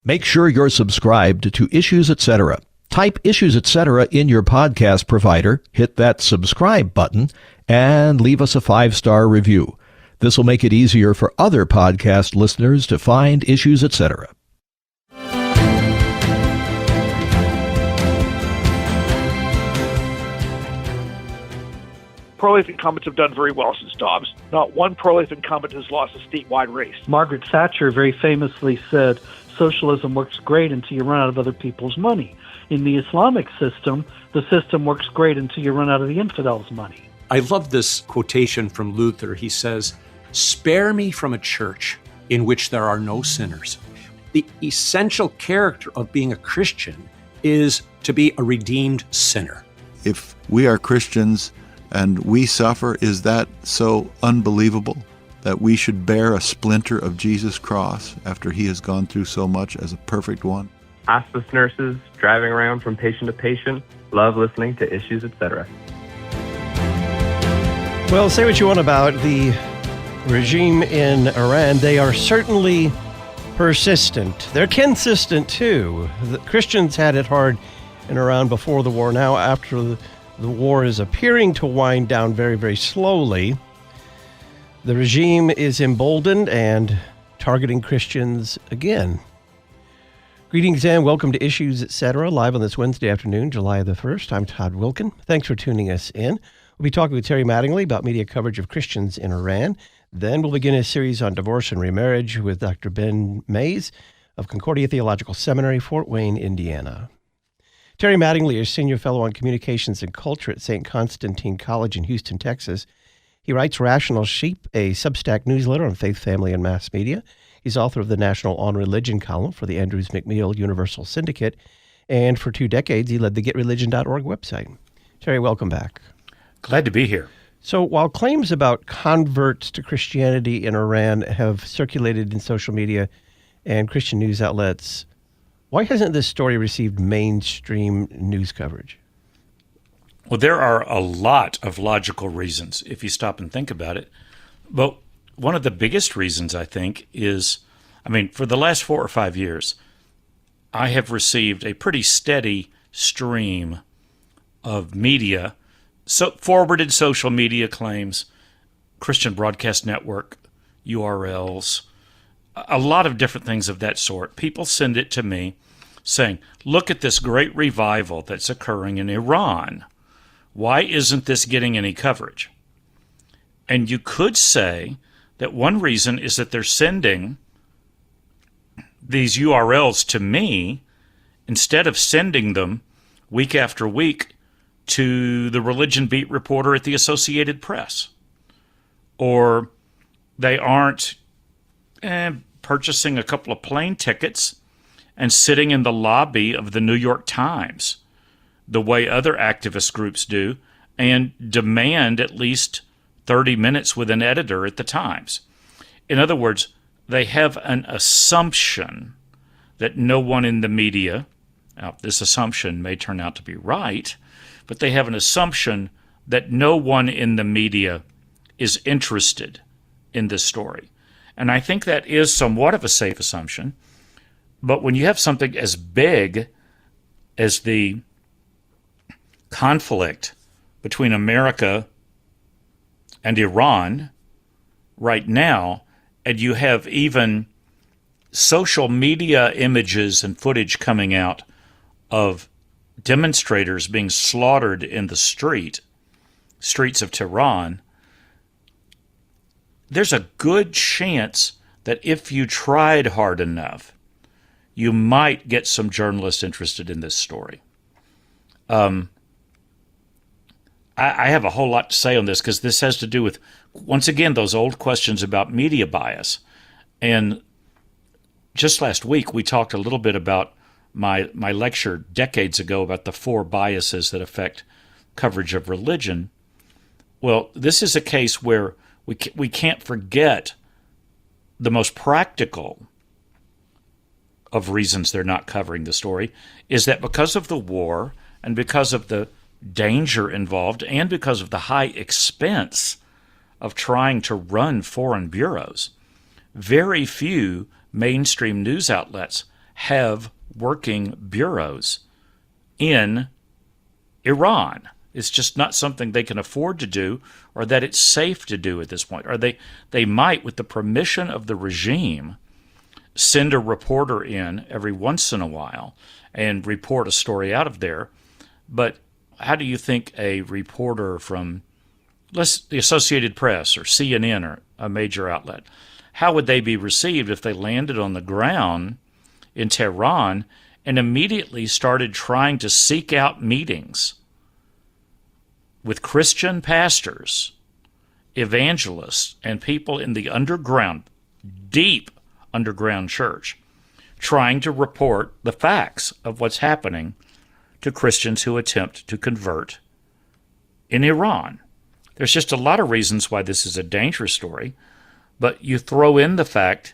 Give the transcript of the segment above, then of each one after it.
Make sure you're subscribed to Issues Etc. Type Issues Etc. in your podcast provider, hit that subscribe button, and leave us a 5-star review. This will make it easier for other podcast listeners to find Issues Etc. Pro-life incumbents have done very well since Dobbs. Not one pro-life incumbent has lost a statewide race. Margaret Thatcher very famously said, socialism works great until you run out of other people's money. In the Islamic system, the system works great until you run out of the infidels' money. I love this quotation from Luther. He says, "Spare me from a church in which there are no sinners." The essential character of being a Christian is to be a redeemed sinner. If we are Christians and we suffer, is that so unbelievable that we should bear a splinter of Jesus' cross after he has gone through so much as a perfect one? Hospice nurses driving around from patient to patient love listening to Issues Etc. Well, say what you want about the regime in Iran. They are certainly persistent. They're consistent, too. The Christians had it hard in Iran before the war. Now, after the war is appearing to wind down very, very slowly, the regime is emboldened and targeting Christians again. Greetings and welcome to Issues Etc. live on this Wednesday afternoon, July the 1st. I'm Todd Wilkin. Thanks for tuning us in. We'll be talking with Terry Mattingly about media coverage of Christians in Iran. Then we'll begin a series on divorce and remarriage with Dr. Ben Mays of Concordia Theological Seminary, Fort Wayne, Indiana. Terry Mattingly is Senior Fellow on Communications and Culture at St. Constantine College in Houston, Texas. He writes Rational Sheep, a Substack newsletter on faith, family, and mass media. He's author of the National On Religion column for the Andrews McMeel Universal Syndicate. And for 2 decades, he led the GetReligion.org website. Terry, welcome back. Glad to be here. So while claims about converts to Christianity in Iran have circulated in social media and Christian news outlets, why hasn't this story received mainstream news coverage? Well, there are a lot of logical reasons if you stop and think about it. But one of the biggest reasons, I think, is, for the last 4 or 5 years, I have received a pretty steady stream of media, forwarded social media claims, Christian Broadcast Network URLs, a lot of different things of that sort. People send it to me saying, look at this great revival that's occurring in Iran. Why isn't this getting any coverage? And you could say that one reason is that they're sending these URLs to me instead of sending them week after week to the religion beat reporter at the Associated Press. Or they aren't purchasing a couple of plane tickets and sitting in the lobby of the New York Times the way other activist groups do and demand at least 30 minutes with an editor at the Times. In other words, they have an assumption that no one in the media, now this assumption may turn out to be right, but they have an assumption that no one in the media is interested in this story. And I think that is somewhat of a safe assumption. But when you have something as big as the conflict between America and Iran right now, and you have even social media images and footage coming out of demonstrators being slaughtered in the streets of Tehran, there's a good chance that if you tried hard enough, you might get some journalists interested in this story. I have a whole lot to say on this because this has to do with, once again, those old questions about media bias. And just last week, we talked a little bit about my lecture decades ago about the 4 biases that affect coverage of religion. Well, this is a case where we can't forget the most practical of reasons they're not covering the story is that because of the war and because of the danger involved and because of the high expense of trying to run foreign bureaus, very few mainstream news outlets have working bureaus in Iran. It's just not something they can afford to do or that it's safe to do at this point. Or they might, with the permission of the regime, send a reporter in every once in a while and report a story out of there. But how do you think a reporter from the Associated Press or CNN or a major outlet, how would they be received if they landed on the ground in Tehran and immediately started trying to seek out meetings with Christian pastors, evangelists, and people in the underground, deep underground church, trying to report the facts of what's happening to Christians who attempt to convert in Iran? There's just a lot of reasons why this is a dangerous story, but you throw in the fact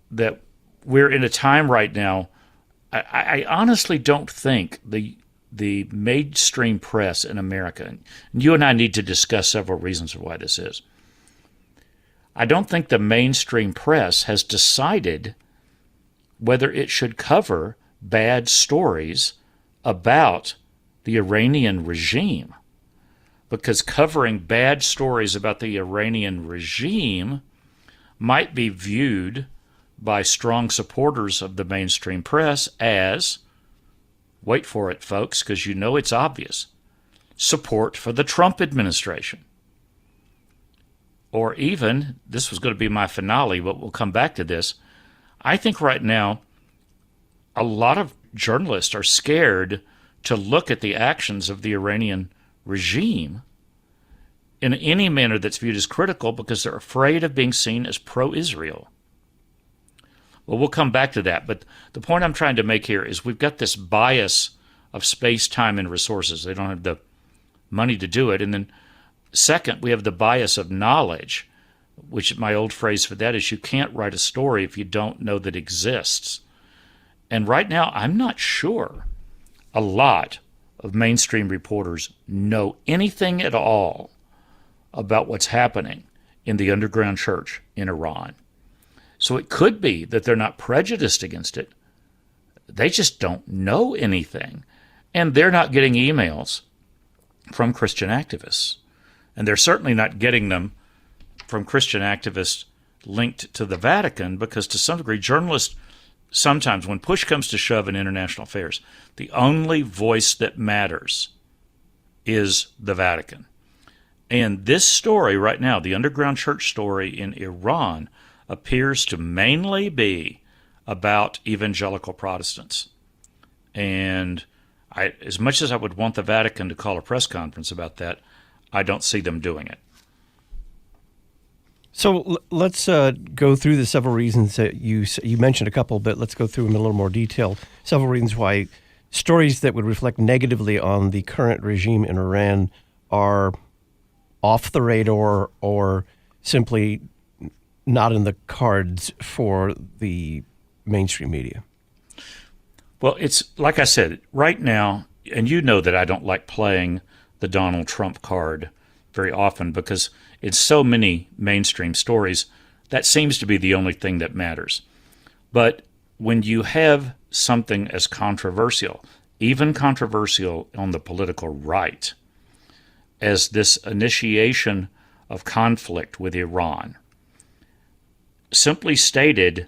that we're in a time right now. I honestly don't think the mainstream press in America, and you and I need to discuss several reasons why this is. I don't think the mainstream press has decided whether it should cover bad stories about the Iranian regime, because covering bad stories about the Iranian regime might be viewed by strong supporters of the mainstream press as, wait for it, folks, because you know it's obvious, support for the Trump administration. Or even, this was going to be my finale, but we'll come back to this, I think right now a lot of journalists are scared to look at the actions of the Iranian regime in any manner that's viewed as critical because they're afraid of being seen as pro-Israel. Well, we'll come back to that, but the point I'm trying to make here is we've got this bias of space, time, and resources. They don't have the money to do it. And then second, we have the bias of knowledge, which my old phrase for that is you can't write a story if you don't know that it exists. And right now, I'm not sure a lot of mainstream reporters know anything at all about what's happening in the underground church in Iran. So it could be that they're not prejudiced against it. They just don't know anything. And they're not getting emails from Christian activists. And they're certainly not getting them from Christian activists linked to the Vatican, because to some degree, journalists sometimes, when push comes to shove in international affairs, the only voice that matters is the Vatican. And this story right now, the underground church story in Iran, appears to mainly be about evangelical Protestants. And as much as I would want the Vatican to call a press conference about that, I don't see them doing it. So let's go through the several reasons that you mentioned a couple, but let's go through them in a little more detail. Several reasons why stories that would reflect negatively on the current regime in Iran are off the radar or simply not in the cards for the mainstream media. Well, it's like I said, right now, and you know that I don't like playing the Donald Trump card very often because in so many mainstream stories, that seems to be the only thing that matters. But when you have something as controversial, even controversial on the political right, as this initiation of conflict with Iran, simply stated,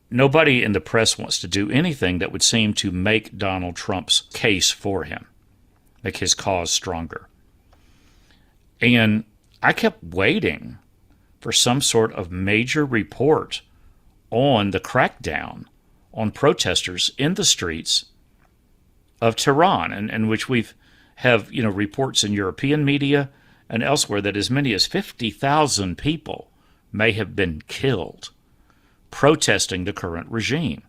nobody in the press wants to do anything that would seem to make Donald Trump's case for him, make his cause stronger. And I kept waiting for some sort of major report on the crackdown on protesters in the streets of Tehran, and which we've have reports in European media and elsewhere that as many as 50,000 people may have been killed protesting the current regime.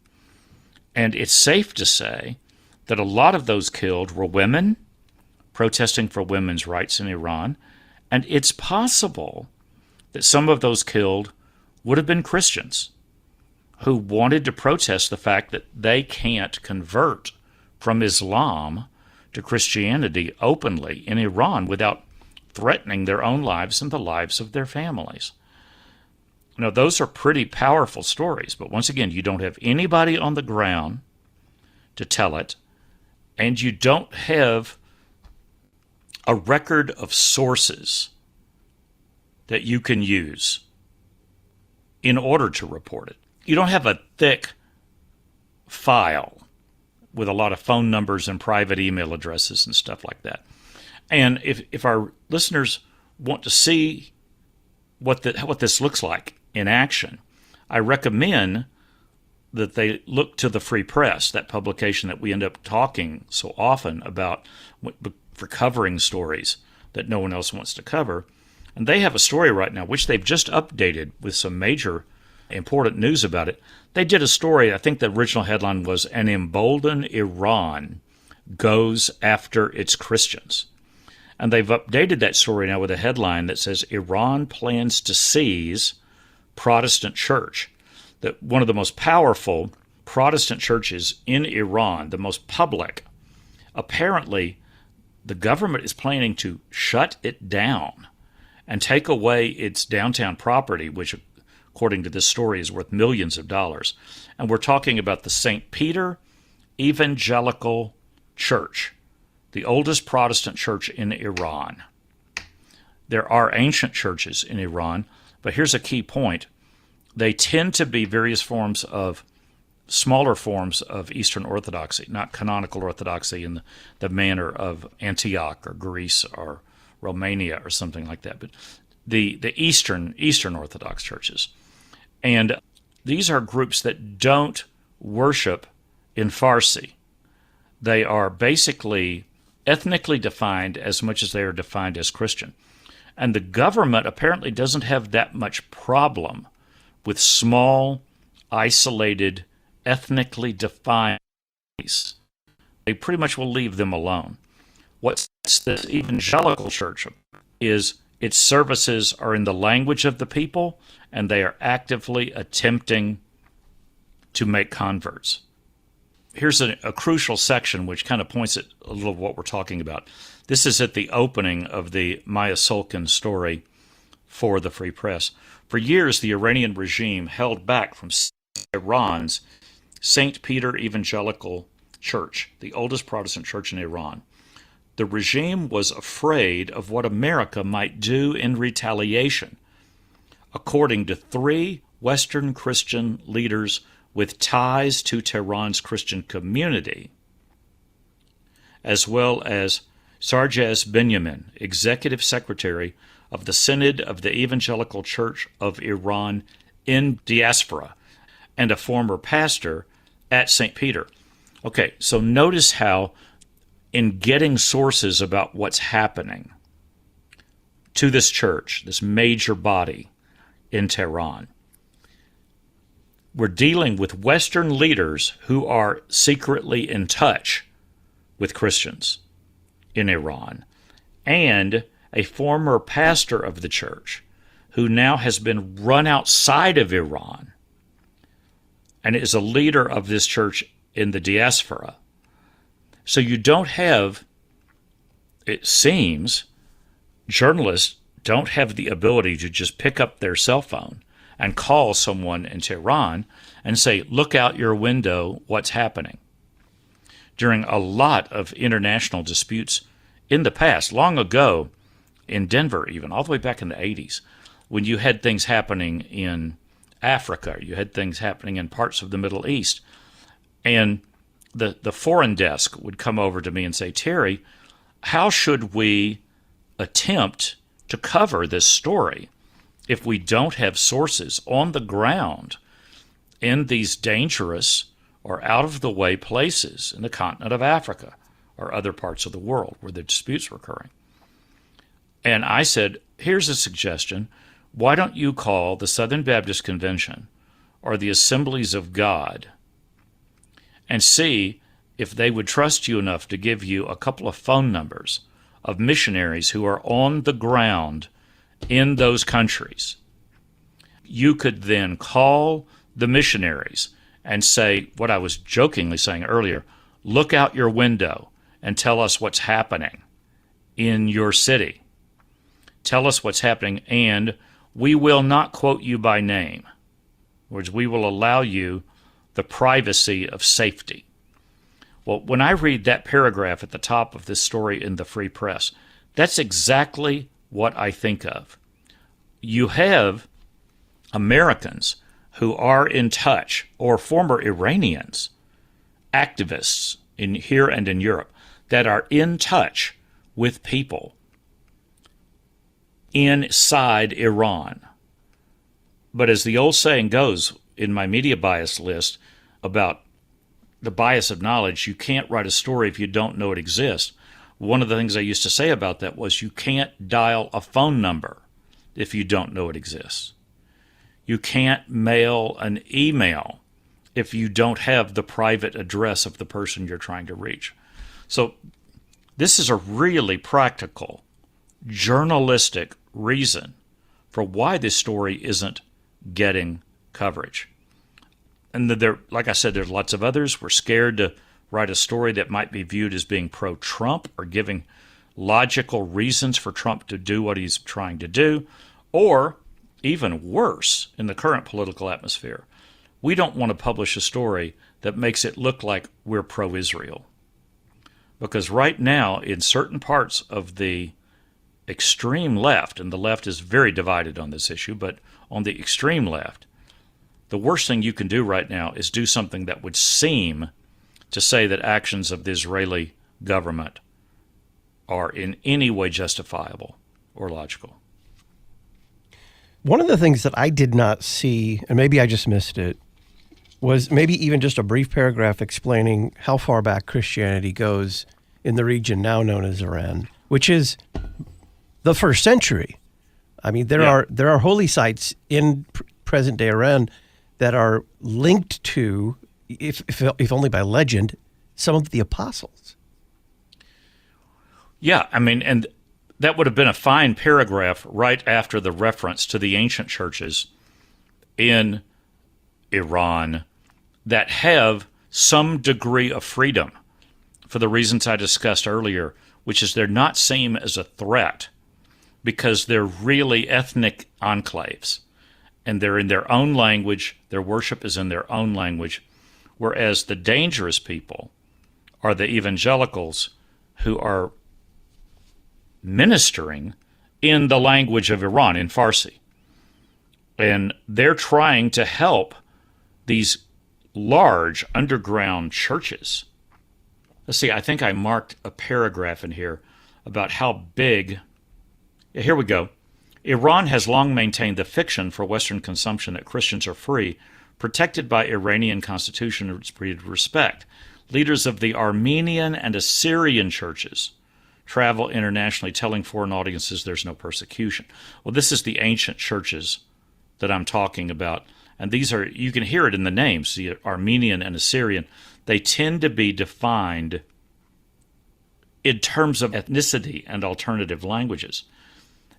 And it's safe to say that a lot of those killed were women protesting for women's rights in Iran, and it's possible that some of those killed would have been Christians who wanted to protest the fact that they can't convert from Islam to Christianity openly in Iran without threatening their own lives and the lives of their families. Now, those are pretty powerful stories, but once again, you don't have anybody on the ground to tell it, and you don't have a record of sources that you can use in order to report it. You don't have a thick file with a lot of phone numbers and private email addresses and stuff like that. And if our listeners want to see what this looks like in action, I recommend that they look to the Free Press, that publication that we end up talking so often about for covering stories that no one else wants to cover. And they have a story right now, which they've just updated with some major important news about it. They did a story, I think the original headline was, "An Emboldened Iran Goes After Its Christians." And they've updated that story now with a headline that says, "Iran Plans to Seize Protestant Church." That one of the most powerful Protestant churches in Iran, the most public, apparently the government is planning to shut it down and take away its downtown property, which, according to this story, is worth millions of dollars. And we're talking about the St. Peter Evangelical Church, the oldest Protestant church in Iran. There are ancient churches in Iran, but here's a key point. They tend to be various forms of, smaller forms of Eastern Orthodoxy, not canonical Orthodoxy in the manner of Antioch or Greece or Romania or something like that, but the Eastern Orthodox churches. And these are groups that don't worship in Farsi. They are basically ethnically defined as much as they are defined as Christian. And the government apparently doesn't have that much problem with small, isolated, ethnically defined communities. They pretty much will leave them alone. What sets this evangelical church is its services are in the language of the people, and they are actively attempting to make converts. Here's a crucial section which kind of points at a little of what we're talking about. This is at the opening of the Maya Solkin story for the Free Press. For years, the Iranian regime held back from Iran's St. Peter Evangelical Church, the oldest Protestant church in Iran. The regime was afraid of what America might do in retaliation, according to 3 Western Christian leaders with ties to Tehran's Christian community, as well as Sarjaz Benyamin, executive secretary of the Synod of the Evangelical Church of Iran in diaspora, and a former pastor at St. Peter. Okay, so notice how in getting sources about what's happening to this church, this major body in Tehran, we're dealing with Western leaders who are secretly in touch with Christians in Iran, and a former pastor of the church who now has been run outside of Iran and is a leader of this church in the diaspora. So you don't have, it seems, journalists don't have the ability to just pick up their cell phone and call someone in Tehran and say, look out your window, what's happening? During a lot of international disputes in the past, long ago, in Denver even, all the way back in the 80s, when you had things happening in Africa, you had things happening in parts of the Middle East, and the foreign desk would come over to me and say, Terry, how should we attempt to cover this story if we don't have sources on the ground in these dangerous or out-of-the-way places in the continent of Africa or other parts of the world where the disputes were occurring? And I said, here's a suggestion. Why don't you call the Southern Baptist Convention or the Assemblies of God and see if they would trust you enough to give you a couple of phone numbers of missionaries who are on the ground in those countries. You could then call the missionaries and say what I was jokingly saying earlier, look out your window and tell us what's happening in your city. Tell us what's happening, and we will not quote you by name. In other words, we will allow you the privacy of safety. Well, when I read that paragraph at the top of this story in the Free Press, that's exactly what I think of. You have Americans who are in touch, or former Iranians, activists in here and in Europe, that are in touch with people inside Iran. But as the old saying goes in my media bias list about the bias of knowledge, you can't write a story if you don't know it exists. One of the things I used to say about that was you can't dial a phone number if you don't know it exists. You can't mail an email if you don't have the private address of the person you're trying to reach. So this is a really practical, journalistic reason for why this story isn't getting coverage. And there, like I said, there's lots of others. We're scared to write a story that might be viewed as being pro-Trump or giving logical reasons for Trump to do what he's trying to do. Or, even worse, in the current political atmosphere, we don't want to publish a story that makes it look like we're pro-Israel. Because right now, in certain parts of the extreme left, and the left is very divided on this issue, but on the extreme left, the worst thing you can do right now is do something that would seem to say that actions of the Israeli government are in any way justifiable or logical. One of the things that I did not see, and maybe I just missed it, was maybe even just a brief paragraph explaining how far back Christianity goes in the region now known as Iran, which is the first century. I mean, there are holy sites in present-day Iran that are linked to, if only by legend, some of the apostles. Yeah, I mean, and that would have been a fine paragraph right after the reference to the ancient churches in Iran that have some degree of freedom for the reasons I discussed earlier, which is they're not seen as a threat because they're really ethnic enclaves. And they're in their own language, their worship is in their own language, whereas the dangerous people are the evangelicals who are ministering in the language of Iran, in Farsi. And they're trying to help these large underground churches. Let's see, I think I marked a paragraph in here about how big. Here we go. Iran has long maintained the fiction for Western consumption that Christians are free, protected by Iranian constitution and breed respect. Leaders of the Armenian and Assyrian churches travel internationally telling foreign audiences there's no persecution. Well, this is the ancient churches that I'm talking about. And these are, you can hear it in the names, the Armenian and Assyrian. They tend to be defined in terms of ethnicity and alternative languages.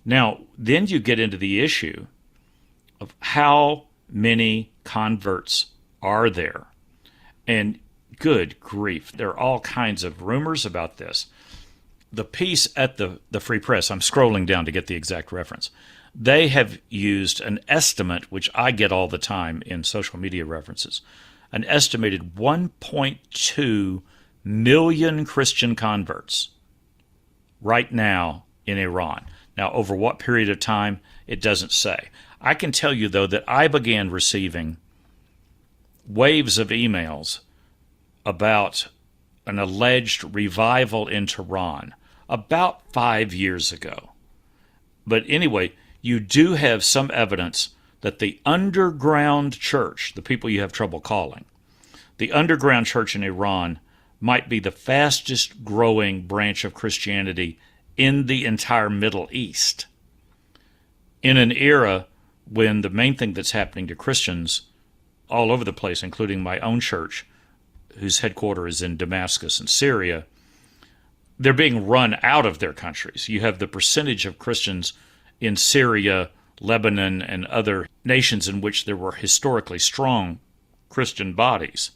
Now, then you get into the issue of how many converts are there. And good grief, there are all kinds of rumors about this. The piece at the Free Press, I'm scrolling down to get the exact reference, they have used an estimate, which I get all the time in social media references, an estimated 1.2 million Christian converts right now in Iran. Now, over what period of time, it doesn't say. I can tell you, though, that I began receiving waves of emails about an alleged revival in Tehran about 5 years ago. But anyway, you do have some evidence that the underground church, the people you have trouble calling, the underground church in Iran might be the fastest growing branch of Christianity in the entire Middle East, in an era when the main thing that's happening to Christians all over the place, including my own church, whose headquarters is in Damascus in Syria, they're being run out of their countries. You have the percentage of Christians in Syria, Lebanon, and other nations in which there were historically strong Christian bodies.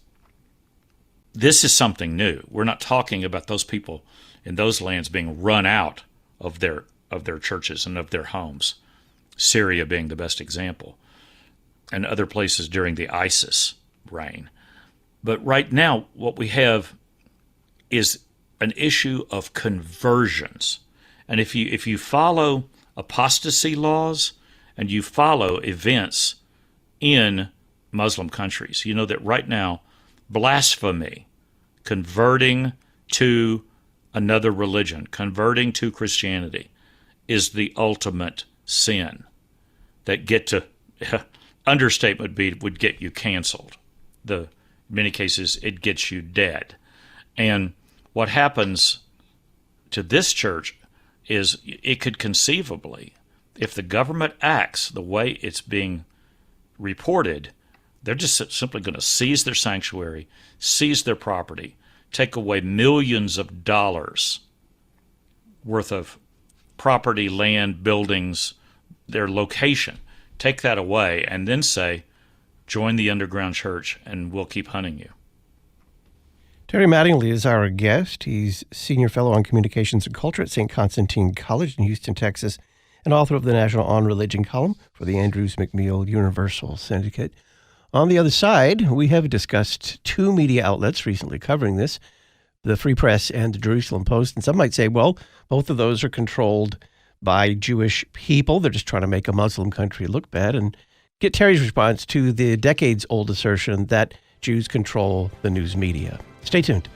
This is something new. We're not talking about those people in those lands being run out of their churches and of their homes. Syria being the best example, and other places during the ISIS reign. But right now, what we have is an issue of conversions. And if you follow apostasy laws and you follow events in Muslim countries, you know that right now, blasphemy, converting to another religion, converting to Christianity, is the ultimate sin that understatement would get you canceled. In many cases, it gets you dead. And what happens to this church is it could conceivably, if the government acts the way it's being reported, they're just simply going to seize their sanctuary, seize their property, take away millions of dollars worth of property, land, buildings, their location, take that away, and then say, join the underground church and we'll keep hunting you. Terry Mattingly is our guest. He's Senior Fellow on Communications and Culture at St. Constantine College in Houston, Texas, and author of the National On Religion column for the Andrews McMeel Universal Syndicate. On the other side, we have discussed two media outlets recently covering this, the Free Press and the Jerusalem Post. And some might say, well, both of those are controlled by Jewish people. They're just trying to make a Muslim country look bad. And get Terry's response to the decades-old assertion that Jews control the news media. Stay tuned.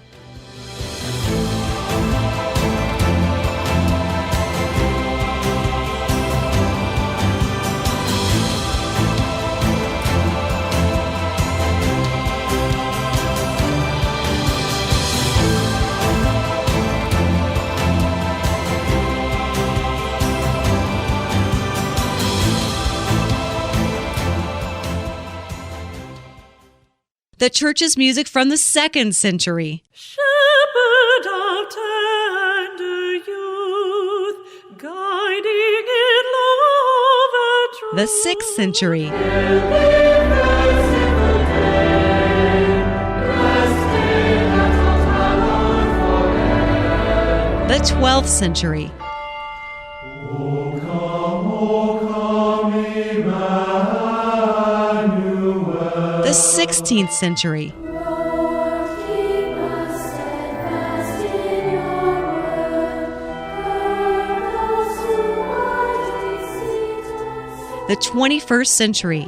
The church's music from the 2nd century. Shepherd of tender youth, guiding in love and truth. The 6th century. The 12th century. The 16th century. The 21st century.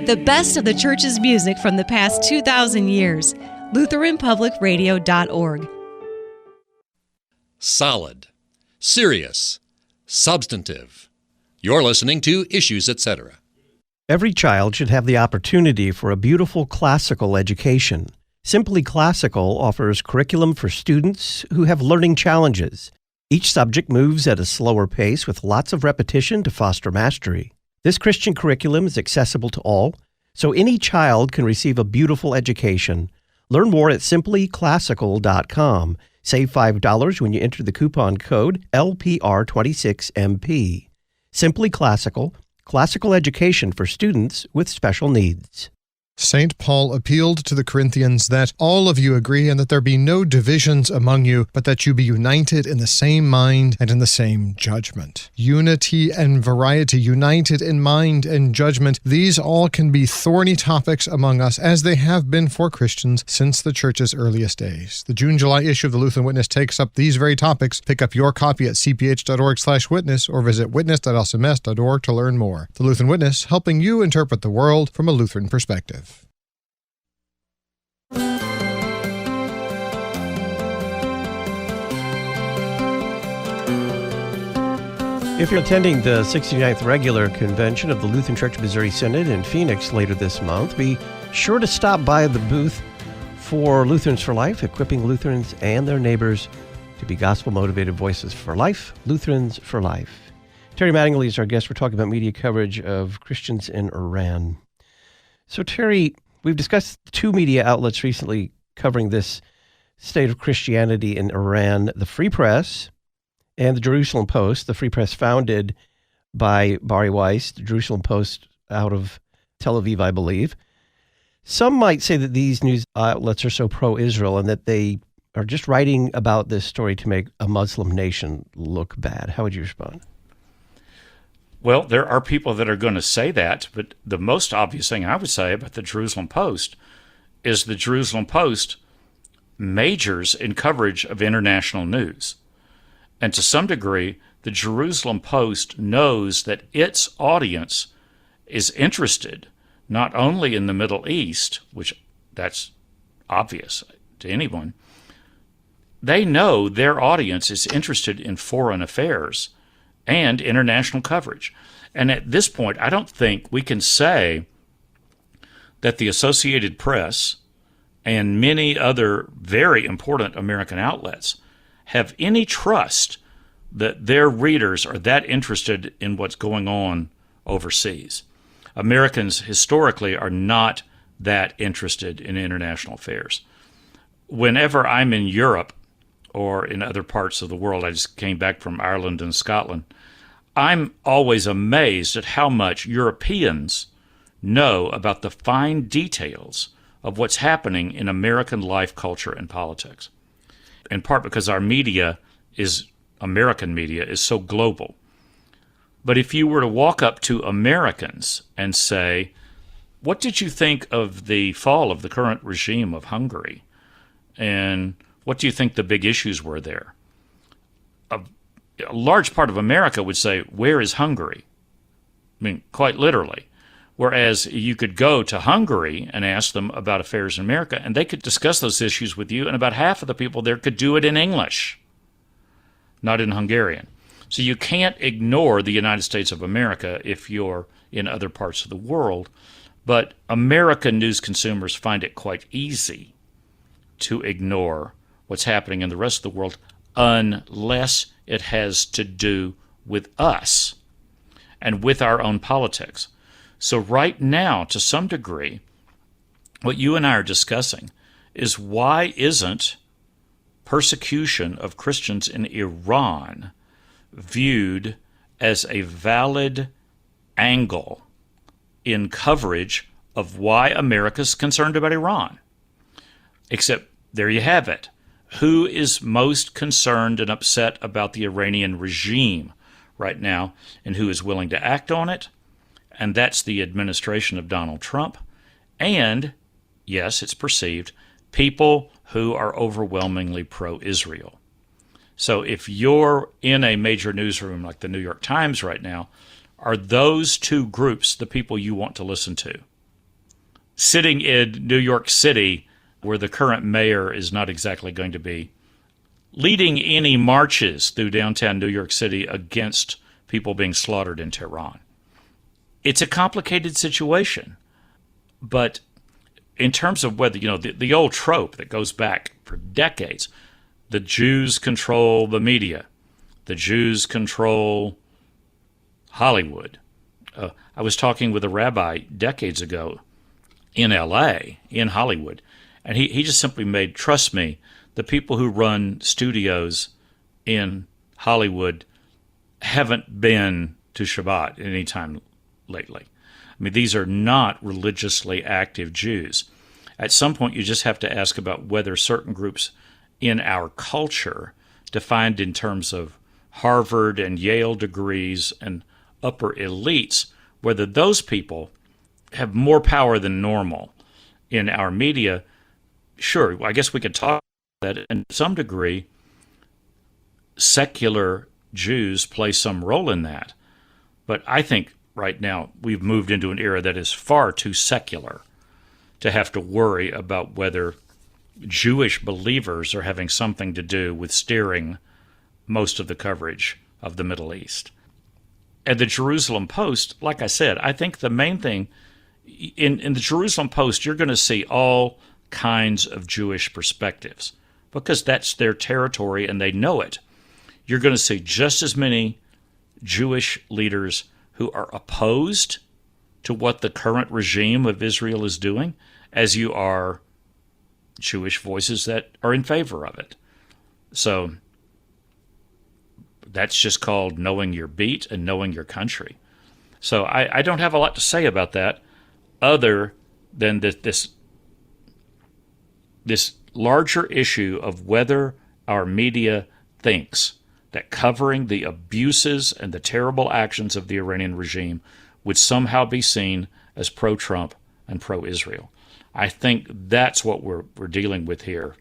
The best of the church's music from the past 2,000 years. LutheranPublicRadio.org. Solid, serious, substantive. You're listening to Issues, Etc. Every child should have the opportunity for a beautiful classical education. Simply Classical offers curriculum for students who have learning challenges. Each subject moves at a slower pace with lots of repetition to foster mastery. This Christian curriculum is accessible to all, so any child can receive a beautiful education. Learn more at simplyclassical.com. Save $5 when you enter the coupon code LPR26MP. Simply Classical, classical education for students with special needs. St. Paul appealed to the Corinthians that all of you agree and that there be no divisions among you, but that you be united in the same mind and in the same judgment. Unity and variety, united in mind and judgment, these all can be thorny topics among us, as they have been for Christians since the Church's earliest days. The June-July issue of the Lutheran Witness takes up these very topics. Pick up your copy at cph.org/witness or visit witness.lcms.org to learn more. The Lutheran Witness, helping you interpret the world from a Lutheran perspective. If you're attending the 69th regular convention of the Lutheran Church Missouri Synod in Phoenix later this month, be sure to stop by the booth for Lutherans for Life, equipping Lutherans and their neighbors to be gospel-motivated voices for life. Lutherans for Life. Terry Mattingly is our guest. We're talking about media coverage of Christians in Iran. So, Terry, we've discussed two media outlets recently covering this state of Christianity in Iran, the Free Press and the Jerusalem Post. The Free Press founded by Bari Weiss, the Jerusalem Post out of Tel Aviv, I believe. Some might say that these news outlets are so pro-Israel and that they are just writing about this story to make a Muslim nation look bad. How would you respond? Well, there are people that are going to say that, but the most obvious thing I would say about the Jerusalem Post is the Jerusalem Post majors in coverage of international news. And to some degree, the Jerusalem Post knows that its audience is interested not only in the Middle East, which that's obvious to anyone. They know their audience is interested in foreign affairs and international coverage. And at this point, I don't think we can say that the Associated Press and many other very important American outlets have any trust that their readers are that interested in what's going on overseas. Americans historically are not that interested in international affairs. Whenever I'm in Europe or in other parts of the world, I just came back from Ireland and Scotland, I'm always amazed at how much Europeans know about the fine details of what's happening in American life, culture, and politics. In part because our media American media is so global. But if you were to walk up to Americans and say, what did you think of the fall of the current regime of Hungary? And what do you think the big issues were there? A large part of America would say, where is Hungary? I mean, quite literally. Whereas you could go to Hungary and ask them about affairs in America, and they could discuss those issues with you, and about half of the people there could do it in English, not in Hungarian. So you can't ignore the United States of America if you're in other parts of the world, but American news consumers find it quite easy to ignore what's happening in the rest of the world unless it has to do with us and with our own politics. So right now, to some degree, what you and I are discussing is why isn't persecution of Christians in Iran viewed as a valid angle in coverage of why America's concerned about Iran? Except there you have it. Who is most concerned and upset about the Iranian regime right now, and who is willing to act on it? And that's the administration of Donald Trump. And, yes, it's perceived, people who are overwhelmingly pro-Israel. So if you're in a major newsroom like the New York Times right now, are those two groups the people you want to listen to? Sitting in New York City, where the current mayor is not exactly going to be leading any marches through downtown New York City against people being slaughtered in Tehran. It's a complicated situation. But in terms of whether, the old trope that goes back for decades, the Jews control the media, the Jews control Hollywood. I was talking with a rabbi decades ago in L.A., in Hollywood, and he just simply made, trust me, the people who run studios in Hollywood haven't been to Shabbat any time lately. I mean, these are not religiously active Jews. At some point, you just have to ask about whether certain groups in our culture, defined in terms of Harvard and Yale degrees and upper elites, whether those people have more power than normal in our media. Sure, I guess we could talk about that. And to some degree, secular Jews play some role in that. But I think right now we've moved into an era that is far too secular to have to worry about whether Jewish believers are having something to do with steering most of the coverage of the Middle East. And the Jerusalem Post, like I said, I think the main thing, in the Jerusalem Post, you're going to see all kinds of Jewish perspectives because that's their territory and they know it. You're going to see just as many Jewish leaders who are opposed to what the current regime of Israel is doing as you are Jewish voices that are in favor of it. So that's just called knowing your beat and knowing your country. So I don't have a lot to say about that other than this larger issue of whether our media thinks that covering the abuses and the terrible actions of the Iranian regime would somehow be seen as pro-Trump and pro-Israel. I think that's what we're dealing with here,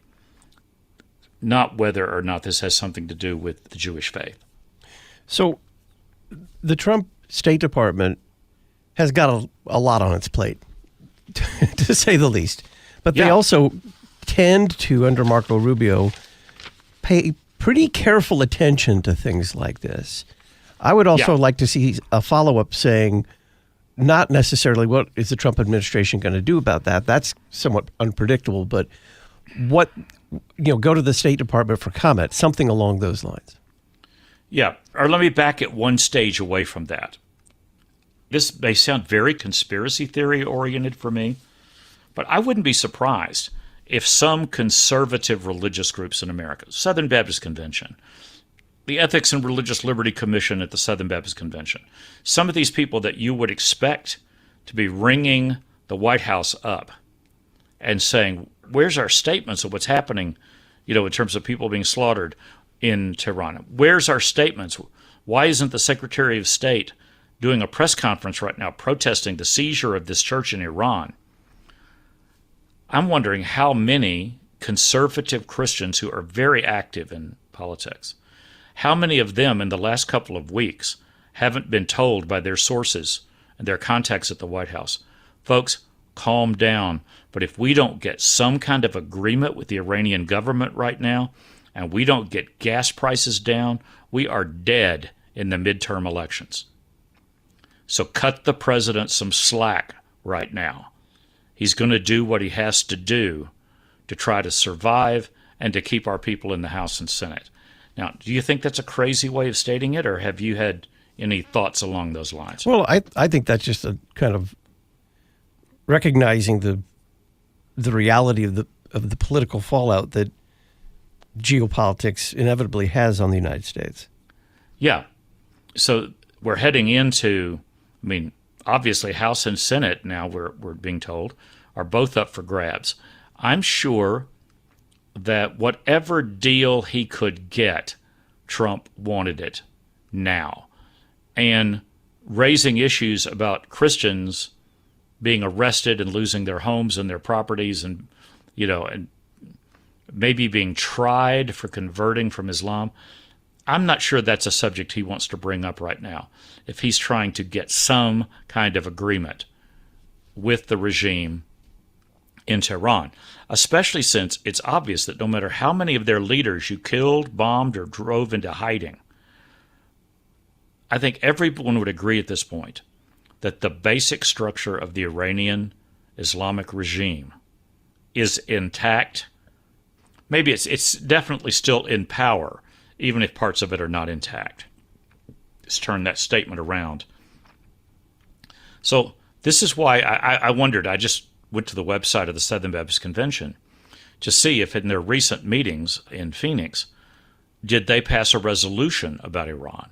not whether or not this has something to do with the Jewish faith. So the Trump State Department has got a lot on its plate, to say the least. But they also tend to, under Marco Rubio, pay pretty careful attention to things like this. I would also like to see a follow-up saying, not necessarily what is the Trump administration going to do about that. That's somewhat unpredictable, but what, go to the State Department for comment, something along those lines. Yeah, or let me back it one stage away from that. This may sound very conspiracy theory oriented for me, but I wouldn't be surprised if some conservative religious groups in America, Southern Baptist Convention, the Ethics and Religious Liberty Commission at the Southern Baptist Convention, some of these people that you would expect to be ringing the White House up and saying, where's our statements of what's happening, in terms of people being slaughtered in Tehran? Where's our statements? Why isn't the Secretary of State doing a press conference right now protesting the seizure of this church in Iran? I'm wondering how many conservative Christians who are very active in politics, how many of them in the last couple of weeks haven't been told by their sources and their contacts at the White House, folks, calm down. But if we don't get some kind of agreement with the Iranian government right now, and we don't get gas prices down, we are dead in the midterm elections. So cut the president some slack right now. He's going to do what he has to do to try to survive and to keep our people in the House and Senate. Now, do you think that's a crazy way of stating it, or have you had any thoughts along those lines? Well, I think that's just a kind of recognizing the reality of the political fallout that geopolitics inevitably has on the United States. Yeah. So we're heading into, obviously House and Senate now, we're being told, are both up for grabs. I'm sure that whatever deal he could get, Trump wanted it now. And raising issues about Christians being arrested and losing their homes and their properties and maybe being tried for converting from Islam, I'm not sure that's a subject he wants to bring up right now if he's trying to get some kind of agreement with the regime in Tehran, especially since it's obvious that no matter how many of their leaders you killed, bombed, or drove into hiding, I think everyone would agree at this point that the basic structure of the Iranian Islamic regime is intact. Maybe it's definitely still in power, even if parts of it are not intact. Let's turn that statement around. So this is why I wondered, I just went to the website of the Southern Baptist Convention to see if in their recent meetings in Phoenix, did they pass a resolution about Iran?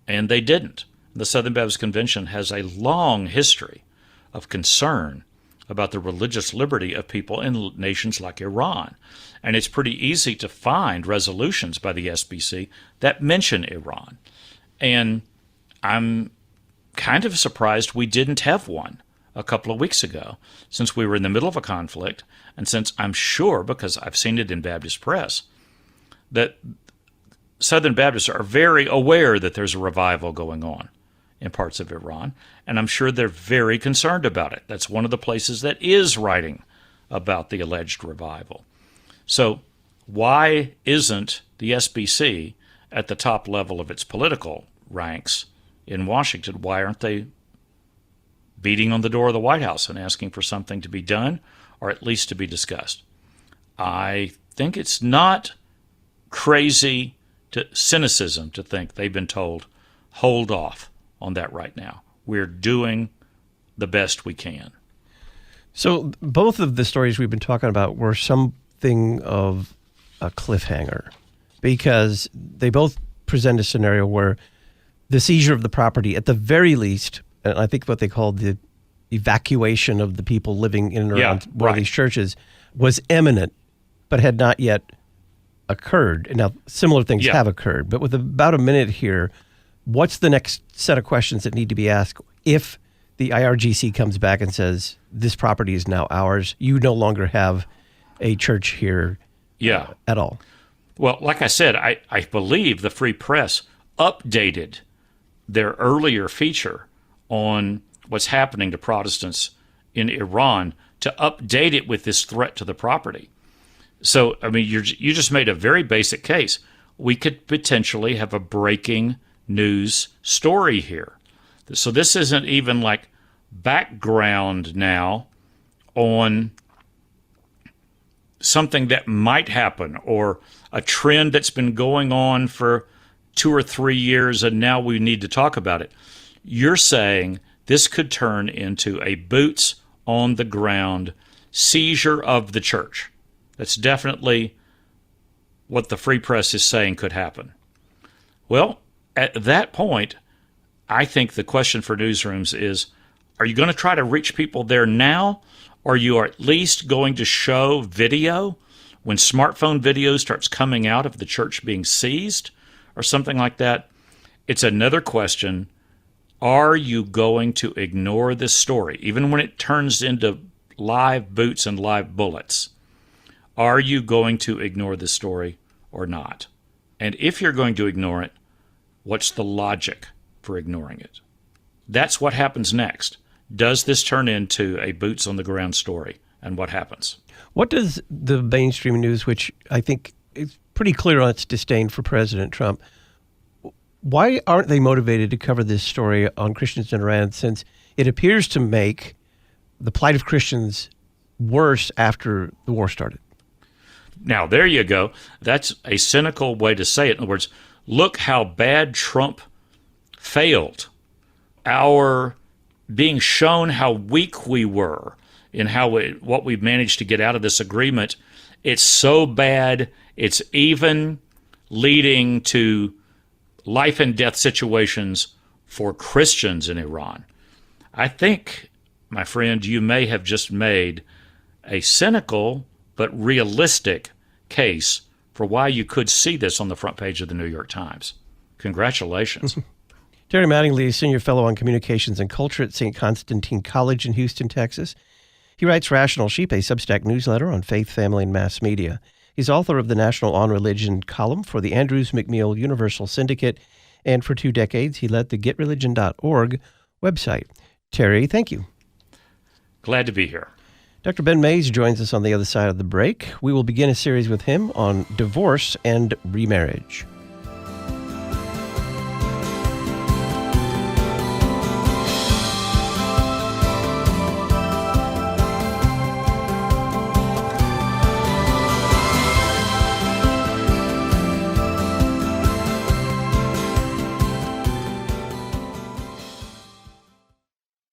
And they didn't. The Southern Baptist Convention has a long history of concern about the religious liberty of people in nations like Iran. And it's pretty easy to find resolutions by the SBC that mention Iran. And I'm kind of surprised we didn't have one a couple of weeks ago, since we were in the middle of a conflict, and since I'm sure, because I've seen it in Baptist press, that Southern Baptists are very aware that there's a revival going on in parts of Iran, and I'm sure they're very concerned about it. That's one of the places that is writing about the alleged revival. So why isn't the SBC at the top level of its political ranks in Washington? Why aren't they beating on the door of the White House and asking for something to be done, or at least to be discussed? I think it's not crazy cynicism to think they've been told, hold off on that right now. We're doing the best we can. So both of the stories we've been talking about were something of a cliffhanger, because they both present a scenario where the seizure of the property, at the very least, and I think what they called the evacuation of the people living in and around one of right. these churches was imminent, but had not yet occurred. Now, similar things have occurred, but with about a minute here, what's the next set of questions that need to be asked if the IRGC comes back and says, this property is now ours, you no longer have a church here at all? Well, like I said, I believe the Free Press updated their earlier feature on what's happening to Protestants in Iran to update it with this threat to the property. So, I mean, you just made a very basic case. We could potentially have a breaking news story here. So this isn't even like background now on something that might happen or a trend that's been going on for 2 or 3 years and now we need to talk about it. You're saying this could turn into a boots on the ground seizure of the church. That's definitely what the Free Press is saying could happen. Well, at that point, I think the question for newsrooms is, are you going to try to reach people there now, or you are at least going to show video when smartphone video starts coming out of the church being seized or something like that? It's another question. Are you going to ignore this story, even when it turns into live boots and live bullets? Are you going to ignore this story or not? And if you're going to ignore it, what's the logic for ignoring it? That's what happens next. Does this turn into a boots-on-the-ground story? And what happens? What does the mainstream news, which I think is pretty clear on its disdain for President Trump, why aren't they motivated to cover this story on Christians in Iran, since it appears to make the plight of Christians worse after the war started? Now, there you go. That's a cynical way to say it. In other words, look how bad Trump failed. Our being shown how weak we were in what we managed to get out of this agreement, it's so bad, it's even leading to life and death situations for Christians in Iran. I think, my friend, you may have just made a cynical but realistic case for why you could see this on the front page of the New York Times. Congratulations. Terry Mattingly, Senior Fellow on Communications and Culture at St. Constantine College in Houston, Texas. He writes Rational Sheep, a Substack newsletter on faith, family, and mass media. He's author of the National On Religion column for the Andrews McMeel Universal Syndicate, and for 2 decades, he led the GetReligion.org website. Terry, thank you. Glad to be here. Dr. Ben Mays joins us on the other side of the break. We will begin a series with him on divorce and remarriage.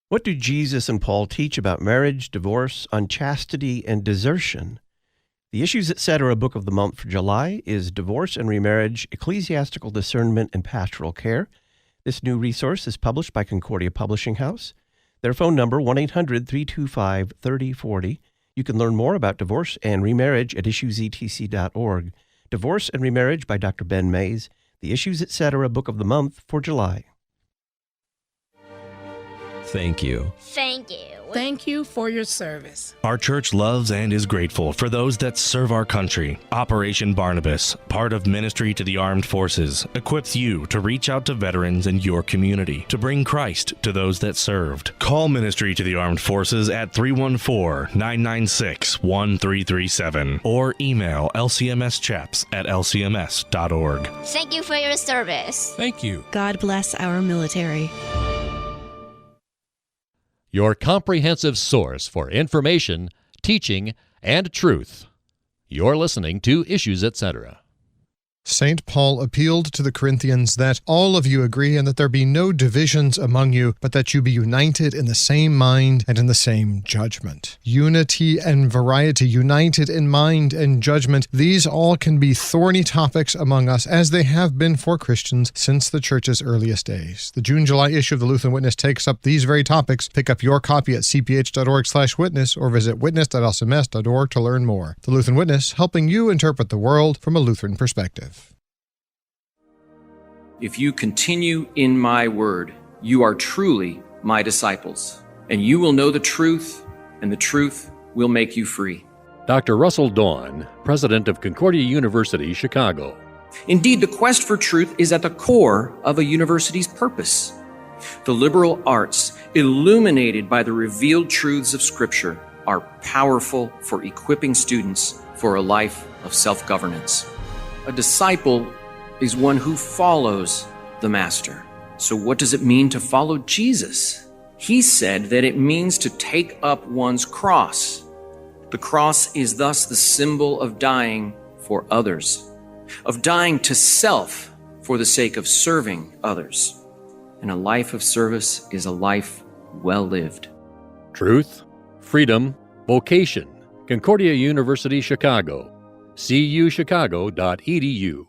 What do Jesus and Paul teach about marriage, divorce, unchastity, and desertion? The Issues Etc. book of the month for July is Divorce and Remarriage, Ecclesiastical Discernment and Pastoral Care. This new resource is published by Concordia Publishing House. Their phone number, 1-800-325-3040. You can learn more about divorce and remarriage at issuesetc.org. Divorce and Remarriage by Dr. Ben Mays, the Issues Etc. book of the month for July. Thank you. Thank you. Thank you for your service. Our church loves and is grateful for those that serve our country. Operation Barnabas, part of Ministry to the Armed Forces, equips you to reach out to veterans in your community to bring Christ to those that served. Call Ministry to the Armed Forces at 314-996-1337 or email lcmschaps@lcms.org. Thank you for your service. Thank you. God bless our military. Your comprehensive source for information, teaching, and truth. You're listening to Issues Etc. St. Paul appealed to the Corinthians that all of you agree and that there be no divisions among you, but that you be united in the same mind and in the same judgment. Unity and variety, united in mind and judgment, these all can be thorny topics among us, as they have been for Christians since the Church's earliest days. The June-July issue of the Lutheran Witness takes up these very topics. Pick up your copy at cph.org/witness or visit witness.lcms.org to learn more. The Lutheran Witness, helping you interpret the world from a Lutheran perspective. If you continue in my word, you are truly my disciples, and you will know the truth, and the truth will make you free. Dr. Russell Dawn, president of Concordia University, Chicago. Indeed, the quest for truth is at the core of a university's purpose. The liberal arts, illuminated by the revealed truths of Scripture, are powerful for equipping students for a life of self-governance. A disciple is one who follows the Master. So what does it mean to follow Jesus? He said that it means to take up one's cross. The cross is thus the symbol of dying for others, of dying to self for the sake of serving others. And a life of service is a life well lived. Truth, freedom, vocation. Concordia University, Chicago. cuchicago.edu.